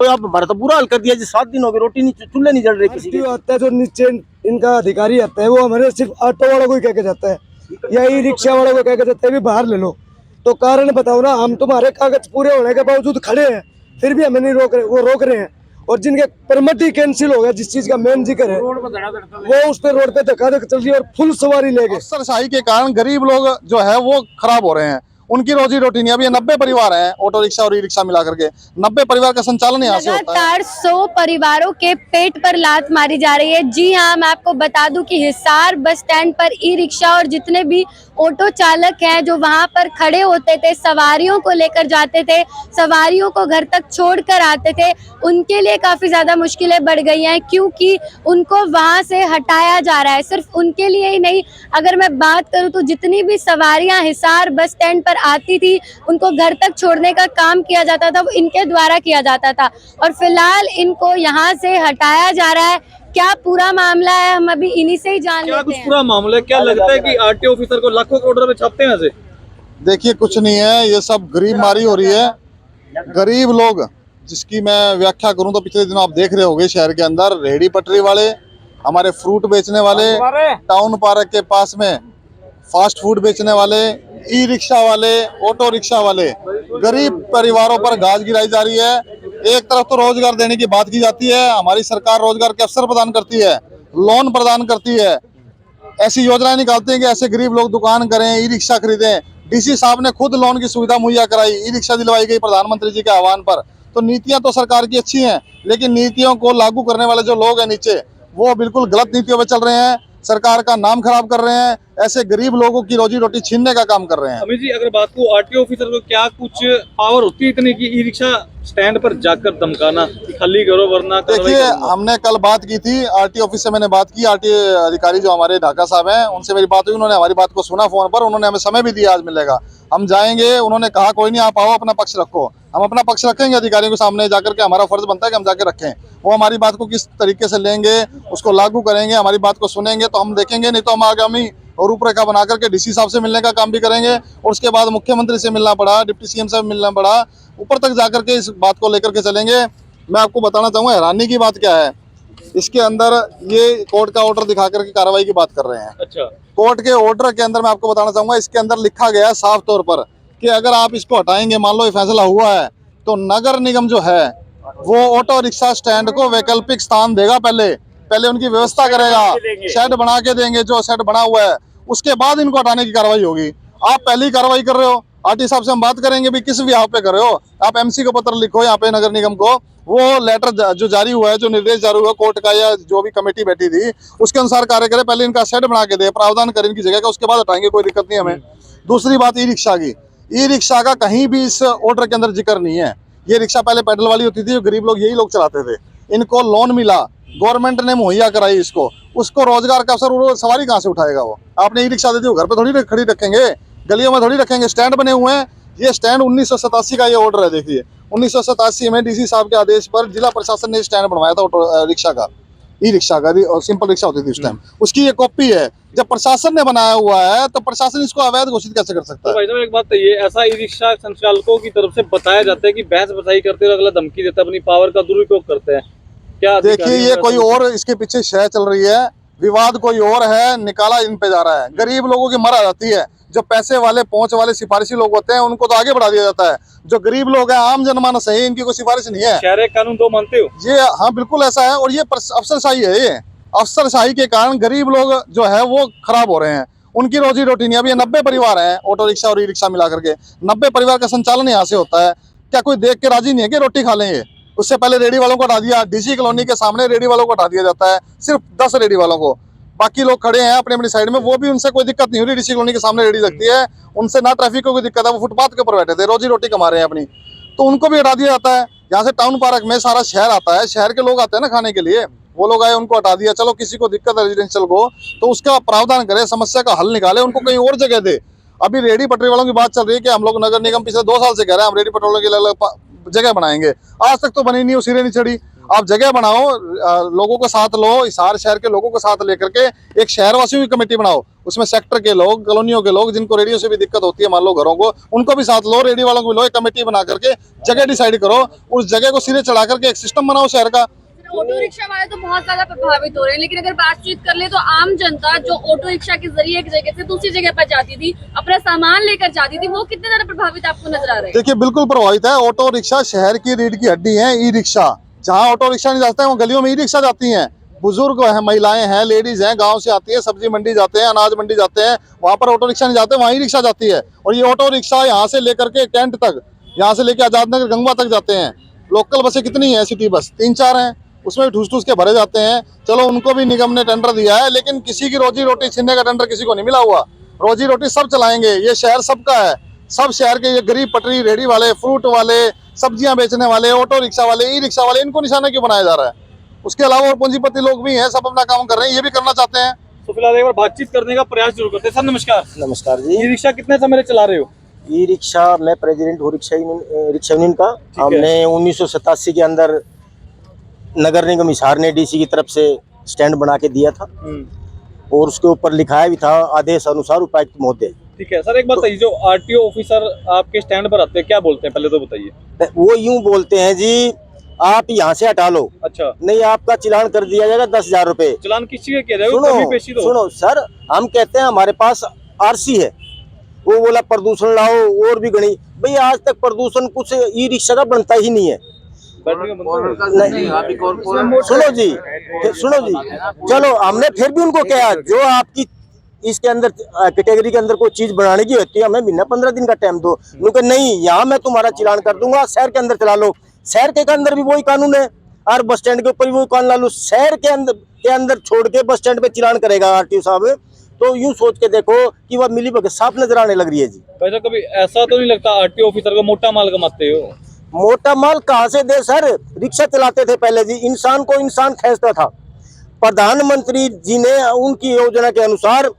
तो आप हमारा तो बुरा हाल कर दिया जी। 7 दिन हो गए, रोटी नहीं, चूल्हे नहीं जल रहे किसी के। आता है जो नीचे इनका अधिकारी आता है, वो हमारे सिर्फ ऑटो वालों को ही कह के जाता है या ई रिक्शा वालों को कह के जाता है भी बाहर ले लो। तो कारण बताओ ना, हम तुम्हारे कागज पूरे होने के बावजूद खड़े हैं, फिर भी हमें नहीं रोक रहे, वो रोक रहे हैं। और जिनके परमिट ही कैंसिल हो गया, जिस चीज का मेन जिक्र है, वो उस पे रोड पे धक्का चल रही है और फुल सवारी ले गए। अफसरशाही के कारण गरीब लोग जो है वो खराब हो रहे हैं, उनकी रोजी रोटी नहीं। अभी 90 परिवार हैं ऑटो रिक्शा और ई रिक्शा मिला करके, 90 परिवार का संचालन यहाँ से होता है। लगातार 100 परिवारों के पेट पर लात मारी जा रही है। जी हाँ, मैं आपको बता दूं कि हिसार बस स्टैंड पर ई रिक्शा और जितने भी ऑटो चालक हैं जो वहां पर खड़े होते थे, सवारियों को लेकर जाते थे, सवारियों को घर तक छोड़कर आते थे, उनके लिए काफी ज्यादा मुश्किलें बढ़ गई हैं, क्योंकि उनको वहां से हटाया जा रहा है। सिर्फ उनके लिए ही नहीं, अगर मैं बात करूं तो जितनी भी सवारियां हिसार बस स्टैंड पर आती थी, उनको घर तक छोड़ने का काम किया जाता था, वो इनके द्वारा किया जाता था। और फिलहाल इनको यहाँ से हटाया जा रहा है। क्या पूरा मामला है, हम अभी इन्हीं से ही जान लेते हैं। पूरा मामला है, क्या लगता है कि आरटीओ ऑफिसर को लाखों करोड़ रुपए छापते हैं ऐसे? देखिए कुछ नहीं है, ये सब गरीब मारी हो रही है। गरीब लोग जिसकी मैं व्याख्या करूं तो पिछले दिनों आप देख रहे होंगे शहर के अंदर रेहड़ी पटरी वाले, हमारे फ्रूट बेचने वाले, टाउन पार्क के पास में फास्ट फूड बेचने वाले, ई रिक्शा वाले, ऑटो रिक्शा वाले, गरीब परिवारों पर गाज गिराई जा रही है। एक तरफ तो रोजगार देने की बात की जाती है, हमारी सरकार रोजगार के अवसर प्रदान करती है, लोन प्रदान करती है, ऐसी योजनाएं निकालती है कि ऐसे गरीब लोग दुकान करें, ई रिक्शा खरीदें। डीसी साहब ने खुद लोन की सुविधा मुहैया कराई, ई रिक्शा दिलवाई गई प्रधानमंत्री जी के आह्वान पर। तो नीतियां तो सरकार की अच्छी हैं, लेकिन नीतियों को लागू करने वाले जो लोग हैं नीचे, वो बिल्कुल गलत नीतियों पे चल रहे हैं, सरकार का नाम खराब कर रहे हैं, ऐसे गरीब लोगों की रोजी रोटी छीनने का काम कर रहे हैं। अमित जी, अगर बात को आरटीओ ऑफिसर को क्या कुछ पावर होती है इतनी कि ई रिक्शा स्टैंड पर जाकर धमकाना कि खाली करो वरना? देखिए हमने कल बात की थी आरटीओ ऑफिस से, मैंने बात की, आरटीओ अधिकारी जो हमारे ढाका साहब हैं उनसे मेरी बात हुई, उन्होंने हमारी बात को सुना फोन पर, उन्होंने हमें समय भी दिया आज मिलेगा, हम जाएंगे। उन्होंने कहा कोई नहीं, आप आओ अपना पक्ष रखो, हम अपना पक्ष रखेंगे अधिकारियों के सामने जाकर के, हमारा फर्ज बनता है कि हम जाकर रखें। वो हमारी बात को किस तरीके से लेंगे, उसको लागू करेंगे, हमारी बात को सुनेंगे तो हम देखेंगे, नहीं तो हम आगामी और रूपरेखा बना करके डीसी साहब से मिलने का काम भी करेंगे, और उसके बाद मुख्यमंत्री से मिलना पड़ा, डिप्टी सीएम से मिलना पड़ा, ऊपर तक जाकर के इस बात को लेकर के चलेंगे। मैं आपको बताना चाहूँगा हैरानी की बात क्या है, इसके अंदर ये कोर्ट का ऑर्डर दिखा करके कार्रवाई की बात कर रहे हैं। अच्छा, कोर्ट के ऑर्डर के अंदर मैं आपको बताना चाहूँगा, इसके अंदर लिखा गया है साफ तौर पर कि अगर आप इसको हटाएंगे, मान लो ये फैसला हुआ है, तो नगर निगम जो है वो ऑटो रिक्शा स्टैंड को वैकल्पिक स्थान देगा, पहले उनकी व्यवस्था करेगा, शेड बना के देंगे, जो शेड बना हुआ है, उसके बाद इनको हटाने की कार्रवाई होगी। आप पहली कार्रवाई कर रहे हो, आरटी साहब से हम बात करेंगे भी किस व्याह पे कर रहे हो, आप एमसी को पत्र लिखो यहाँ पे नगर निगम को, वो लेटर जो जारी हुआ है, जो निर्देश जारी हुआ कोर्ट का या जो भी कमेटी बैठी थी उसके अनुसार कार्य करे, पहले इनका शेड बना के दे, प्रावधान करें इनकी जगह का, उसके बाद हटाएंगे, कोई दिक्कत नहीं हमें। दूसरी बात ई रिक्शा की, ई रिक्शा का कहीं भी इस ऑर्डर के अंदर जिक्र नहीं है। ये रिक्शा पहले पैडल वाली होती थी, गरीब लोग यही लोग चलाते थे, इनको लोन मिला, गवर्नमेंट ने मुहैया कराई इसको, उसको रोजगार का अवसर, वो सवारी कहाँ से उठाएगा? वो आपने ई रिक्शा दे दी, घर पे थोड़ी खड़ी रखेंगे, गलियों में थोड़ी रखेंगे, स्टैंड बने हुए हैं। ये स्टैंड 1987 का ये ऑर्डर है, देखिए 1987 में डीसी साहब के आदेश पर जिला प्रशासन ने स्टैंड बनवाया था ऑटो रिक्शा का, ई रिक्शा का, और सिंपल रिक्शा होती थी उस टाइम, उसकी ये कॉपी है। जब प्रशासन ने बनाया हुआ है तो प्रशासन इसको अवैध घोषित कैसे कर सकता है? भाई साहब एक बात तो ये, ऐसा ई रिक्शा संचालकों की तरफ से बताया जाता है कि बहस बसाई करते हुए अगला धमकी देता है, अपनी पावर का दुरुपयोग करते हैं, क्या? देखिए ये कोई और इसके पीछे शय चल रही है, विवाद कोई और है, निकाला इन पे जा रहा है, गरीब लोगों की मर जाती है। जो पैसे वाले पहुंच वाले सिफारिशी लोग होते हैं उनको तो आगे बढ़ा दिया जाता है, जो गरीब लोग हैं, आम जनमानस है, इनकी कोई सिफारिश नहीं है। शहर कानून दो मानते हो? ये हाँ बिल्कुल ऐसा है, और ये अफसरशाही है। ये अफसरशाही के कारण गरीब लोग जो है वो खराब हो रहे हैं, उनकी रोजी रोटी नहीं। अभी 90 परिवार हैं ऑटो रिक्शा और ई रिक्शा मिला करके, 90 परिवार का संचालन यहाँ से होता है। क्या कोई देख के राजी नहीं है कि रोटी खा लेंगे? उससे पहले रेडी वालों को हटा दिया, डीसी कॉलोनी के सामने रेडी वालों को हटा दिया जाता है, सिर्फ 10 रेडी वालों को, बाकी लोग खड़े हैं अपनी अपनी साइड में, वो भी उनसे कोई दिक्कत नहीं हो रही। डीसी कॉलोनी के सामने रेडी लगती है, उनसे ना ट्रैफिक को कोई दिक्कत है, वो फुटपाथ के ऊपर बैठे थे, रोजी रोटी कमा रहे हैं अपनी, तो उनको भी हटा दिया जाता है। यहाँ से टाउन पार्क में सारा शहर आता है, शहर के लोग आते हैं ना खाने के लिए, वो लोग आए, उनको हटा दिया। चलो किसी को दिक्कत है रेजिडेंशियल को, तो उसका प्रावधान करे, समस्या का हल निकाले, उनको कहीं और जगह दे। अभी रेडी पटरी वालों की बात चल रही है कि हम लोग नगर निगम पिछले 2 साल से कह रहे हैं हम रेडी पटरी वालों की अलग जगह बनाएंगे, आज तक तो बनी नहीं, सिरे नहीं चढ़ी। आप जगह बनाओ, लोगों को साथ लो, हिसार शहर के लोगों को साथ लेकर के एक शहरवासियों की कमेटी बनाओ, उसमें सेक्टर के लोग, कॉलोनियों के लोग, जिनको रेडियो से भी दिक्कत होती है मान लो घरों को, उनको भी साथ लो, रेडियो वालों को भी लो, एक कमेटी बना करके जगह डिसाइड करो, उस जगह को सिरे चढ़ा करके एक सिस्टम बनाओ शहर का। ऑटो रिक्शा वाले तो बहुत ज्यादा प्रभावित हो रहे हैं, लेकिन अगर बातचीत कर ले तो आम जनता जो ऑटो रिक्शा के जरिए एक जगह से दूसरी जगह पर जाती थी, अपना सामान लेकर जाती थी, वो कितने ज्यादा प्रभावित आपको नजर आ रहे हैं? देखिए बिल्कुल प्रभावित है। ऑटो रिक्शा शहर की रीढ़ की हड्डी है। ई रिक्शा, जहाँ ऑटो रिक्शा नहीं जाते हैं वो गलियों में ई रिक्शा जाती हैं। बुजुर्ग हैं, महिलाएं हैं, लेडीज हैं, गांव से आती है, सब्जी मंडी जाते हैं, अनाज मंडी जाते हैं, वहां पर ऑटो रिक्शा नहीं जाते, वहीं ई रिक्शा जाती है। और ये ऑटो रिक्शा यहाँ से लेकर के कैंट तक, यहाँ से लेकर आजाद नगर गंगवा तक जाते हैं। लोकल बसें कितनी है, सिटी बस 3-4 हैं, उसमें ठूस ठूस के भरे जाते हैं। चलो उनको भी निगम ने टेंडर दिया है, लेकिन किसी की रोजी रोटी छीनने का टेंडर किसी को नहीं मिला हुआ। रोजी रोटी सब चलाएंगे, ये शहर सबका है। सब शहर के ये गरीब पटरी रेहड़ी वाले, फ्रूट वाले, सब्जियां बेचने वाले, ऑटो रिक्शा वाले, ई रिक्शा वाले, इनको निशाना क्यों बनाया जा रहा है? उसके अलावा और पूंजीपति लोग भी हैं, सब अपना काम कर रहे हैं, ये भी करना चाहते हैं। तो फिलहाल एक बार बातचीत करने का प्रयास जरूर करते हैं। सर नमस्कार। नमस्कार जी। ई रिक्शा कितने समय से चला रहे हो? ई रिक्शा मैं प्रेसिडेंट हूँ रिक्शा यूनियन का। हमने 1987 के अंदर नगर निगम हिसार ने डीसी की तरफ से स्टैंड बना के दिया था और उसके ऊपर लिखाया भी था आदेश अनुसार उपायुक्त महोदय। ठीक है सर, एक बात बताइए, जो आरटीओ ऑफिसर आपके स्टैंड पर आते हैं क्या बोलते हैं, पहले तो बताइए। वो यूं बोलते हैं जी, आप यहाँ से हटा लो, अच्छा नहीं आपका चालान कर दिया जाएगा 10,000 रुपए। चालान किस चीज का किया जाएगा? सुनो कभी पेशी दो। सुनो सर, हम कहते हैं हमारे पास आरसी है, वो बोला प्रदूषण लाओ और भी गणी। भाई आज तक प्रदूषण कुछ ई रिक्शा का बनता ही नहीं है। नहीं सुनो जी, चलो हमने फिर भी उनको कहा जो आपकी इसके अंदर कैटेगरी के अंदर कोई चीज बनाने की होती है, हमें बिना 15 दिन का टाइम दो। उनको नहीं, यहाँ मैं तुम्हारा चालान कर दूंगा, शहर के अंदर चला लो। शहर के अंदर भी वही कानून है और बस स्टैंड के ऊपर भी वही कानून लागू। शहर के अंदर छोड़ के बस स्टैंड पे चालान करेगा आरटीओ साहब, तो यूं सोच के देखो कि वह मिली भगत साफ नजर आने लग रही है जी। वैसे कभी ऐसा तो नहीं लगता आरटीओ ऑफिसर को मोटा माल कमाते हो? मोटा माल कहाँ से दे सर, रिक्शा चलाते थे पहले जी, इंसान को इंसान खींचता था। प्रधानमंत्री जी ने उनकी योजना के अनुसार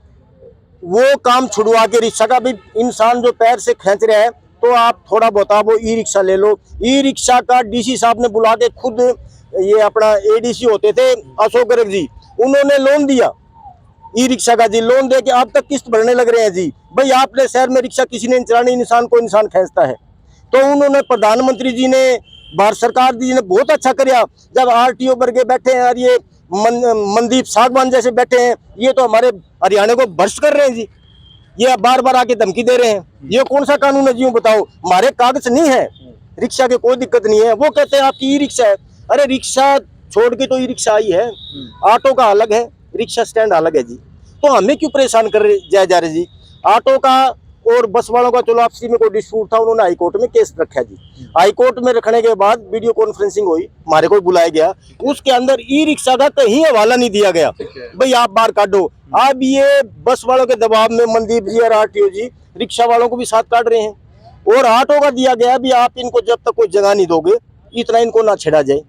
वो काम छुड़वा के रिक्शा का भी इंसान जो पैर से खींच रहे हैं, तो आप थोड़ा बता वो ई रिक्शा ले लो। ई रिक्शा का डीसी साहब ने बुला के खुद, ये अपना एडीसी होते थे अशोक गर्ग जी, उन्होंने लोन दिया ई रिक्शा का जी, लोन दे के अब तक किस्त भरने लग रहे हैं जी। भाई आपने शहर में रिक्शा किसी ने चलानी, इंसान को इंसान खींचता है। तो उन्होंने प्रधानमंत्री जी ने, भारत सरकार जी ने बहुत अच्छा किया जब आरटीओ वर्गे बैठे हैं और ये मनदीप सागवान जैसे बैठे हैं, ये तो हमारे हरियाणा को भ्रष्ट कर रहे हैं जी। ये बार बार आके धमकी दे रहे हैं, ये कौन सा कानून है जी? बताओ, हमारे कागज नहीं है, रिक्शा के कोई दिक्कत नहीं है। वो कहते हैं आपकी ई रिक्शा है। अरे रिक्शा छोड़ के तो ई रिक्शा आई है, ऑटो का अलग है, रिक्शा स्टैंड अलग है जी। तो हमें क्यों परेशान कर जा रहे जी? ऑटो का और बस वालों का चलो आपसी में कोई डिस्प्यूट था, उन्होंने हाईकोर्ट में केस रखा जी। हाईकोर्ट में रखने के बाद वीडियो कॉन्फ्रेंसिंग हुई, हमारे को बुलाया गया, उसके अंदर ई रिक्शा का कहीं हवाला नहीं दिया गया। भाई आप बाहर काटो। अब ये बस वालों के दबाव में मनदीप जी और आरटीओ जी रिक्शा वालों को भी साथ काट रहे हैं, और ऑटो का दिया गया भी आप इनको जब तक कोई जगह नहीं दोगे इतना इनको ना छेड़ा जाए।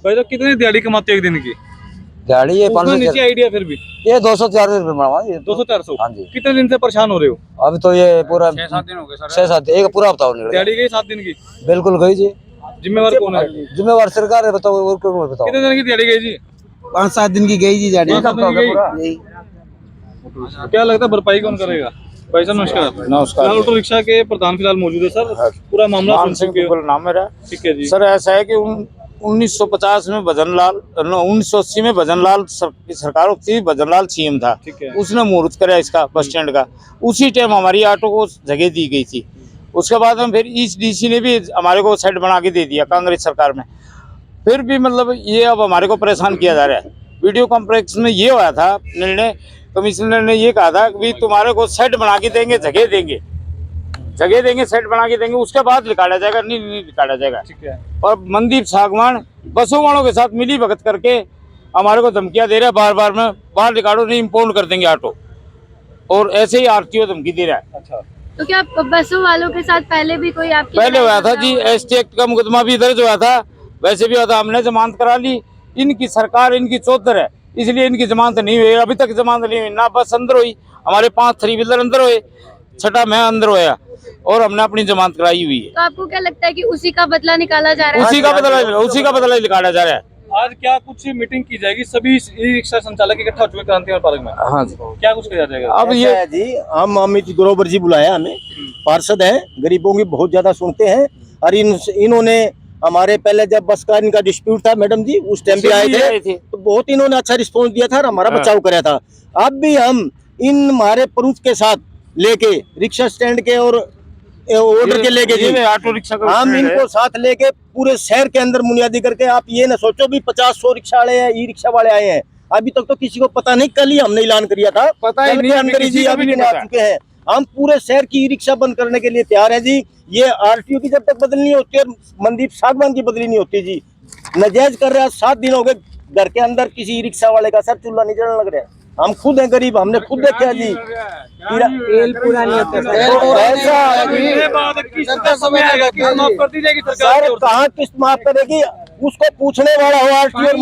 भाई तो कितनी दिहाड़ी कमाते हो एक दिन की? गाड़ी ये नीचे आइडिया फिर भी ये 200-400 रुपये 200-400। हाँ जी। कितने दिन से परेशान हो रहे हो? अभी तो ये पूरा 6-7 दिन हो गए सर। 6-7 एक पूरा हफ्ता होने लगा। दिहाड़ी गई 7 दिन की? बिल्कुल गई जी। जिम्मेवार कौन है? जिम्मेवार सरकार है। बताओ और क्यों बताओ। कितने दिन की दिहाड़ी गई जी? 5-7 दिन की गई जी दिहाड़ी। क्या लगता है भरपाई कौन करेगा? भाई साहब नमस्कार। नमस्कार। ऑटो रिक्शा के प्रधान फिलहाल मौजूद है सर, पूरा मामला सुन चुके हो। नाम मेरा। ठीक है जी सर ऐसा है कि 1950 में भजनलाल 1980 में भजनलाल की सरकार थी, भजनलाल सीएम था। ठीक है। उसने मुहूर्त कराया इसका बस स्टैंड का, उसी टाइम हमारी ऑटो को जगह दी गई थी। उसके बाद में फिर इस डीसी ने भी हमारे को सेट बना के दे दिया कांग्रेस सरकार में। फिर भी मतलब ये अब हमारे को परेशान किया जा रहा है। वीडियो कॉन्फ्रेंस में ये हुआ था निर्णय, कमिश्नर ने ये कहा था कि तुम्हारे को सेट बना के देंगे, जगह देंगे, सेट बना के देंगे, उसके बाद निकाला जाएगा, नहीं निकाला जाएगा। ठीक है। और मनदीप सागवान बसों वालों के साथ मिली भगत करके हमारे को धमकियां दे रहा है बार बार में, बाहर निकालो नहीं इम्पाउंड कर देंगे ऑटो, और ऐसे ही आरटीओ धमकी दे रहा है। अच्छा, तो क्या बसों वालों के साथ पहले भी कोई आपकी पहले हुआ था जी, एसटी एक्ट का मुकदमा भी दर्ज हुआ था, वैसे भी हुआ था, हमने जमानत करा ली। इनकी सरकार इनकी चौधर है, इसलिए इनकी जमानत नहीं हुई, अभी तक जमानत नहीं हुई। ना बस अंदर हुई, हमारे 5 3 व्हीलर अंदर हुए, 6ठा मैं अंदर होया, और हमने अपनी जमानत कराई हुई है। तो आपको क्या लगता है कि उसी का बदला निकाला जा रहा है? उसी का बदला ही निकाला जा रहा है। आज क्या कुछ मीटिंग की जाएगी? सभी ई रिक्शा संचालक इकट्ठा हो चुके क्रांति पार्क में। हाँ जी। क्या कुछ किया जाएगा? अब ऐसा है जी, हम अमित ग्रोवर जी बुलाया हमें, पार्षद है, गरीबों की बहुत ज्यादा सुनते हैं। और इन्होंने हमारे पहले जब बस का इनका डिस्प्यूट था मैडम जी, उस टाइम भी आए थे तो बहुत इन्होंने अच्छा रिस्पॉन्स दिया था और हमारा बचाव कराया था। अब भी हम इन हमारे प्रूफ के साथ लेके रिक्शा स्टैंड के और ऑर्डर के लेके जी ऑटो रिक्शा का हम इनको साथ लेके पूरे शहर के अंदर बुनियादी करके, आप ये ना सोचो भी 50-100 रिक्शा वाले हैं, ई रिक्शा वाले आए हैं, अभी तक तो किसी को पता नहीं, कल ही हमने ऐलान किया था, पता ही कल नहीं, के अंदर ही जी अभी नहीं आ चुके हैं। हम पूरे शहर की ई रिक्शा बंद करने के लिए तैयार है जी। ये आरटीओ की जब तक बदली नहीं होती और मनदीप सागवान की बदली नहीं होती जी, नजायज कर रहे हैं। 7 दिन हो गए घर के अंदर किसी ई रिक्शा वाले का सर चूल्हा नहीं जलने लग रहा है। हम खुद हैं गरीब, हमने खुद देखा है जी, तेल पूरा नहीं होता सर। कहाँ किस्त माफ करेगी? उसको पूछने वाला हो आरटीओ और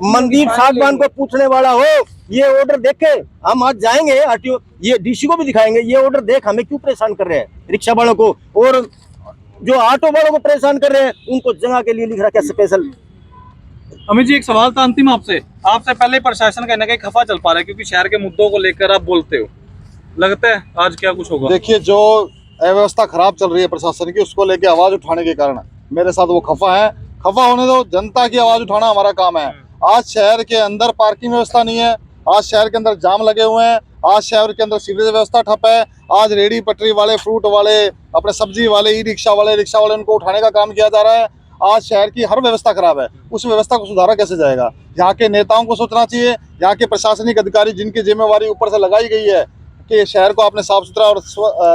मनदीप सागवान को पूछने वाला हो। ये ऑर्डर देखे हम आज जाएंगे आरटीओ, ये डीसी को भी दिखाएंगे, ये ऑर्डर देख हमें क्यों परेशान कर रहे हैं रिक्शा वालों को, और जो ऑटो वालों को परेशान कर रहे हैं उनको जगह के लिए लिख रहा क्या स्पेशल। अमित जी, एक सवाल था अंतिम आपसे पहले प्रशासन कहीं ना कहीं खफा चल पा रहा है क्योंकि शहर के मुद्दों को लेकर आप बोलते हो, लगता है आज क्या कुछ होगा? देखिए, जो अव्यवस्था खराब चल रही है प्रशासन की, उसको लेके आवाज उठाने के कारण मेरे साथ वो खफा है। खफा होने दो, जनता की आवाज उठाना हमारा काम है। आज शहर के अंदर पार्किंग व्यवस्था नहीं है, आज शहर के अंदर जाम लगे हुए हैं, आज शहर के अंदर सीवरेज व्यवस्था ठप है, आज रेडी पटरी वाले, फ्रूट वाले, अपने सब्जी वाले, ई रिक्शा वाले उनको उठाने का काम किया जा रहा है। आज शहर की हर व्यवस्था खराब है, उस व्यवस्था को सुधारा कैसे जाएगा? यहाँ के नेताओं को सोचना चाहिए, यहाँ के प्रशासनिक अधिकारी जिनकी जिम्मेवारी ऊपर से लगाई गई है कि शहर को आपने साफ सुथरा और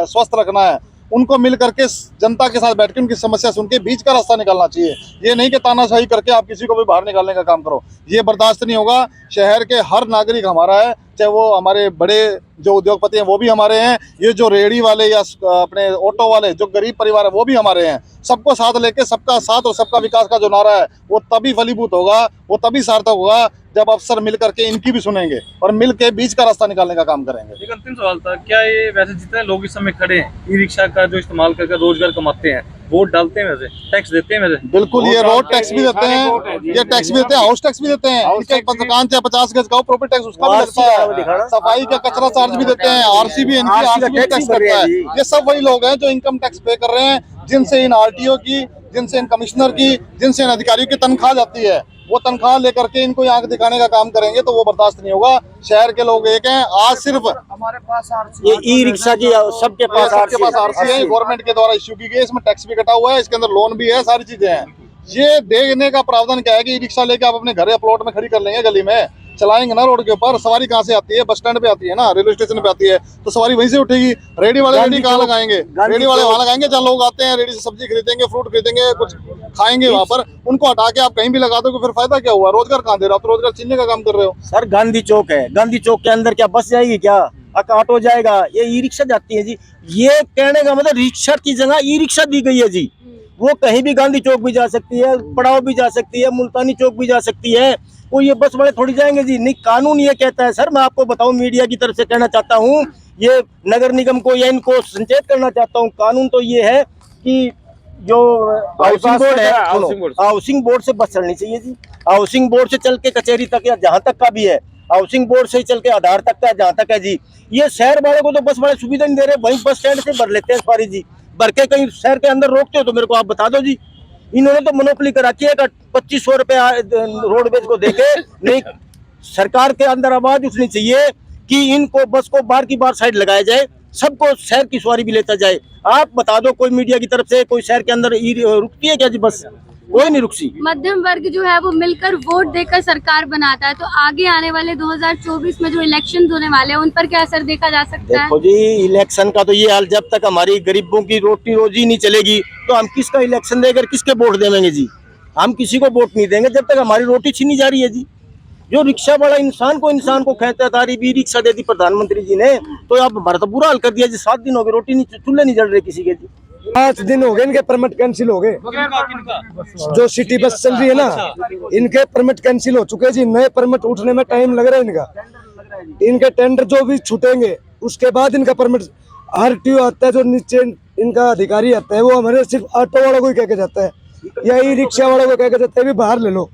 स्वस्थ रखना है, उनको मिल करके जनता के साथ बैठ के उनकी समस्या सुन के बीच का रास्ता निकालना चाहिए। ये नहीं कि तानाशाही करके आप किसी को भी बाहर निकालने का काम करो, ये बर्दाश्त नहीं होगा। शहर के हर नागरिक हमारा है, चाहे वो हमारे बड़े जो उद्योगपति हैं वो भी हमारे हैं, ये जो रेहड़ी वाले या अपने ऑटो वाले जो गरीब परिवार है वो भी हमारे हैं। सबको साथ लेके सबका साथ और सबका विकास का जो नारा है वो तभी फलीभूत होगा, वो तभी सार्थक होगा जब अफसर मिल करके इनकी भी सुनेंगे और मिल के बीच का रास्ता निकालने का काम करेंगे। एक अंतिम सवाल था, क्या ये वैसे जितने लोग इस समय खड़े हैं ई रिक्शा का जो इस्तेमाल करके रोजगार कमाते हैं, वोट डालते हैं, वैसे टैक्स देते हैं? वैसे बिल्कुल, ये रोड टैक्स भी देते हैं, ये टैक्स भी देते हैं, हाउस टैक्स भी देते हैं, इनके दुकान से 50 गज का प्रॉपर्टी टैक्स उसका भी लगता है, सफाई का कचरा चार्ज भी देते हैं, आरसी भी इनकी आरसी भी टैक्स करता है। ये सब वही लोग हैं जो इनकम टैक्स पे कर रहे हैं, जिनसे इन आरटीओ की, जिनसे इन कमिश्नर की, जिनसे इन अधिकारियों की तनख्वाह जाती है। वो तनख्वाह लेकर के इनको आंख दिखाने का काम करेंगे तो वो बर्दाश्त नहीं होगा। शहर के लोग एक हैं, आज सिर्फ हमारे पास ये ई रिक्शा की सबके पास आरसी है, गवर्नमेंट के द्वारा इश्यू की गई है, इसमें टैक्स भी कटा हुआ है, इसके अंदर लोन भी है, सारी चीजें हैं। ये देखने का प्रावधान क्या है कि ई रिक्शा लेके आप अपने घर या प्लॉट में खड़ी कर लेंगे, गली में चलाएंगे ना, रोड के ऊपर सवारी कहाँ से आती है? बस स्टैंड पे आती है ना, रेलवे स्टेशन पे आती है, तो सवारी वहीं से उठेगी। रेडी वाले रेडी कहाँ लगाएंगे? रेडी वाले वहाँ लगाएंगे जहाँ लोग आते हैं, रेडी से सब्जी खरीदेंगे, फ्रूट खरीदेंगे, कुछ खाएंगे वहाँ पर। उनको हटा के आप कहीं भी लगा दो, फिर फायदा क्या हुआ? रोजगार कहाँ दे रहे हो? आप तो रोजगार छीनने का काम कर रहे हो। सर गांधी चौक है, गांधी चौक के अंदर क्या बस जाएगी क्या? ऑटो जाएगा? ये ई रिक्शा जाती है जी। ये कहने का मतलब रिक्शा की जगह ई रिक्शा दी गई है जी। वो कहीं भी गांधी चौक भी जा सकती है, पड़ाव भी जा सकती है, मुल्तानी चौक भी जा सकती है, वो ये बस वाले थोड़ी जाएंगे जी। नहीं, कानून ये कहता है सर, मैं आपको बताऊं, मीडिया की तरफ से कहना चाहता हूं, ये नगर निगम को या इनको संचेत करना चाहता हूं, कानून तो ये है कि जो हाउसिंग बोर्ड है, हाउसिंग बोर्ड से बस चलनी चाहिए जी। हाउसिंग बोर्ड से चल के कचहरी तक या जहां तक का भी है, हाउसिंग बोर्ड से चल के आधार तक का जहां तक है जी। ये शहर वाले को तो बस वाले सुविधा नहीं दे रहे, वहीं बस स्टैंड से भर लेते हैं सवारी जी। भर के कहीं शहर के अंदर रोकते हो तो मेरे को आप बता दो जी। इन्होंने तो मोनोपोली कर रखी है, 2500 रुपए रोडवेज को देके। नहीं, सरकार के अंदर आवाज उठनी चाहिए कि इनको बस को बार की बार साइड लगाया जाए, सबको शहर की सवारी भी लेता जाए। आप बता दो कोई मीडिया की तरफ से कोई शहर के अंदर रुकती है क्या जी? बस कोई नहीं रुकती। मध्यम वर्ग जो है वो मिलकर वोट देकर सरकार बनाता है, तो आगे आने वाले 2024 में जो इलेक्शन होने वाले हैं उन पर क्या असर देखा जा सकता है? देखो जी, इलेक्शन का तो ये हाल, जब तक हमारी गरीबों की रोटी रोजी नहीं चलेगी तो हम किसका इलेक्शन देकर किसके वोट देंगे जी? हम किसी को वोट नहीं देंगे जब तक हमारी रोटी छीनी जा रही है जी। जो रिक्शा वाला इंसान को कहता था, भी रिक्शा दे दी प्रधानमंत्री जी ने, तो अब हमारा तो बुरा हाल कर दिया जी। 7 दिन हो गए, रोटी नहीं, चूल्हे नहीं जल रहे किसी के जी। 5 दिन हो गए इनके परमिट कैंसिल हो गए। जो सिटी बस चल रही है ना, इनके परमिट कैंसिल हो चुके जी। नए परमिट उठने में टाइम लग रहा है इनका। इनके टेंडर जो भी छूटेंगे उसके बाद इनका परमिट। आरटीओ आता है जो नीचे इनका अधिकारी आता है, वो हमारे सिर्फ ऑटो वालों को ही कह के जाता है या ई रिक्शा वालों को कह के जाता है भी बाहर ले लो।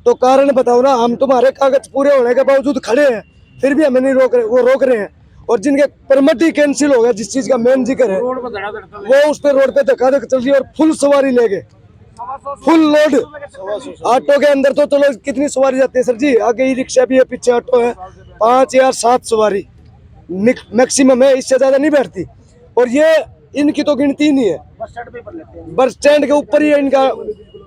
तो कारण बताओ ना, हम तुम्हारे कागज पूरे होने के बावजूद खड़े हैं, फिर भी हमें नहीं रोक रहे, वो रोक रहे हैं। और जिनके परमिट ही कैंसिल हो गया, जिस चीज का मेन जिक्र है, वो उस पे रोड पे धक्का धक्का चल रही है और फुल सवारी ले गए, फुल लोड। ऑटो के अंदर तो चलो कितनी सवारी जाती है सर जी, आगे ही रिक्शा भी है, पीछे ऑटो है, 5 या 7 सवारी मैक्सिमम है, इससे ज्यादा नहीं बैठती। और ये इनकी तो गिनती नहीं है, बस स्टैंड के ऊपर ही इनका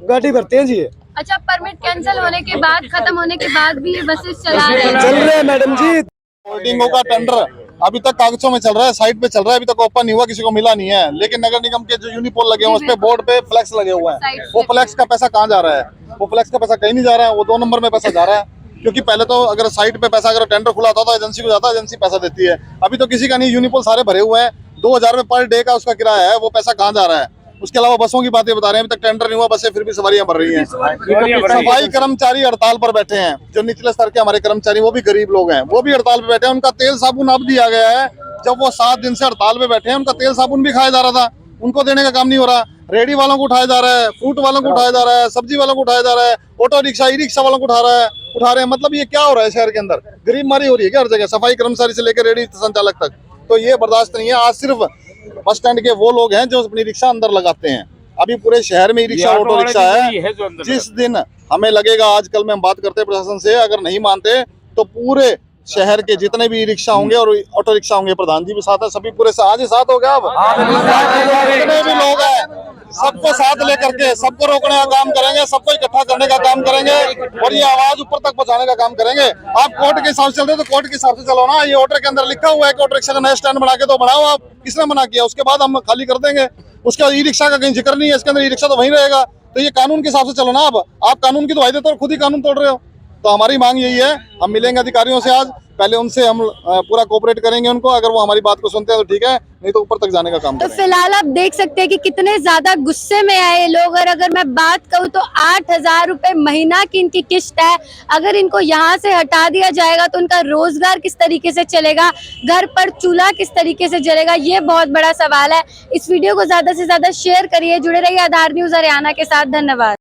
गाड़ी भरते हैं जी ये। अच्छा, परमिट कैंसिल होने के बाद, खत्म होने के बाद भी ये बसेस चला रहे हैं? चल रहे हैं मैडम जी। होल्डिंगों का टेंडर अभी तक कागजों में चल रहा है, साइट पे चल रहा है, अभी तक ओपन नहीं हुआ, किसी को मिला नहीं है। लेकिन नगर निगम के जो यूनिपोल लगे हुए हैं, उस पे बोर्ड पे फ्लैक्स लगे हुए हैं, वो फ्लैक्स का पैसा कहाँ जा रहा है? वो फ्लैक्स का पैसा कहीं नहीं जा रहा है, वो 2 नंबर में पैसा जा रहा है। क्योंकि पहले तो अगर साइट पे पैसा, अगर टेंडर खुला होता तो एजेंसी को जाता, एजेंसी पैसा देती है। अभी तो किसी का नहीं, यूनिपोल सारे भरे हुए हैं, 2000 रुपये पर डे का उसका किराया है, वो पैसा कहाँ जा रहा है? उसके अलावा बसों की बातें बता रहे हैं, अभी तक टेंडर नहीं हुआ, बसें फिर भी सवारियां भर रही हैं। सफाई कर्मचारी हड़ताल पर बैठे हैं, जो निचले स्तर के हमारे कर्मचारी, वो भी गरीब लोग हैं, वो भी हड़ताल पे बैठे हैं। उनका तेल साबुन अब दिया गया है, जब वो 7 दिन से हड़ताल पे बैठे हैं, उनका तेल साबुन भी खाया जा रहा था, उनको देने का काम नहीं हो रहा। रेडी वालों को उठाया जा रहा है, फ्रूट वालों को उठाया जा रहा है, सब्जी वालों को उठाया जा रहा है, ऑटो रिक्शा, ई रिक्शा वालों को उठा रहे हैं। मतलब ये क्या हो रहा है शहर के अंदर? गरीब मारी हो रही है क्या हर जगह, सफाई कर्मचारी से लेकर रेडी संचालक तक? तो ये बर्दाश्त नहीं है। आज सिर्फ बस स्टैंड के वो लोग हैं जो अपनी रिक्शा अंदर लगाते हैं, अभी पूरे शहर में ई रिक्शा, ऑटो रिक्शा है। जिस दिन हमें लगेगा, आजकल में हम बात करते हैं प्रशासन से, अगर नहीं मानते तो पूरे शहर के जितने भी ई रिक्शा होंगे और ऑटो रिक्शा होंगे, प्रधान जी भी साथ है, सभी पूरे आज ही साथ हो गया। अब जितने भी लोग हैं सबको साथ लेकर के सबको रोकने का काम करेंगे, सबको इकट्ठा करने का काम करेंगे और ये आवाज ऊपर तक पहुंचाने का काम करेंगे। आप कोर्ट के हिसाब से चल रहे तो कोर्ट के हिसाब से चलो ना। ये ऑर्डर के अंदर लिखा हुआ है कि ऑटो रिक्शा का नया स्टैंड बना के तो बनाओ आप, किसने मना किया? उसके बाद हम खाली कर देंगे। उसका ई रिक्शा का कहीं जिक्र नहीं है, इसके अंदर ई रिक्शा तो वहीं रहेगा। तो ये कानून के हिसाब से चलो ना। आप कानून की दुहाई देते हो और खुद ही कानून तोड़ रहे हो। तो हमारी मांग यही है, हम मिलेंगे अधिकारियों से, आज पहले उनसे हम पूरा कोऑपरेट करेंगे उनको, अगर वो हमारी बात को सुनते हैं तो ठीक है, नहीं तो ऊपर तक जाने का काम तो करेंगे। फिलहाल आप देख सकते हैं कि कितने ज्यादा गुस्से में आए ये लोग। और अगर मैं बात करूं तो 8,000 रुपए महीना की इनकी किस्त है। अगर इनको यहाँ से हटा दिया जाएगा तो उनका रोजगार किस तरीके से चलेगा, घर पर चूल्हा किस तरीके से जलेगा, ये बहुत बड़ा सवाल है। इस वीडियो को ज्यादा से ज्यादा शेयर करिए, जुड़े रहिए आधार न्यूज हरियाणा के साथ। धन्यवाद।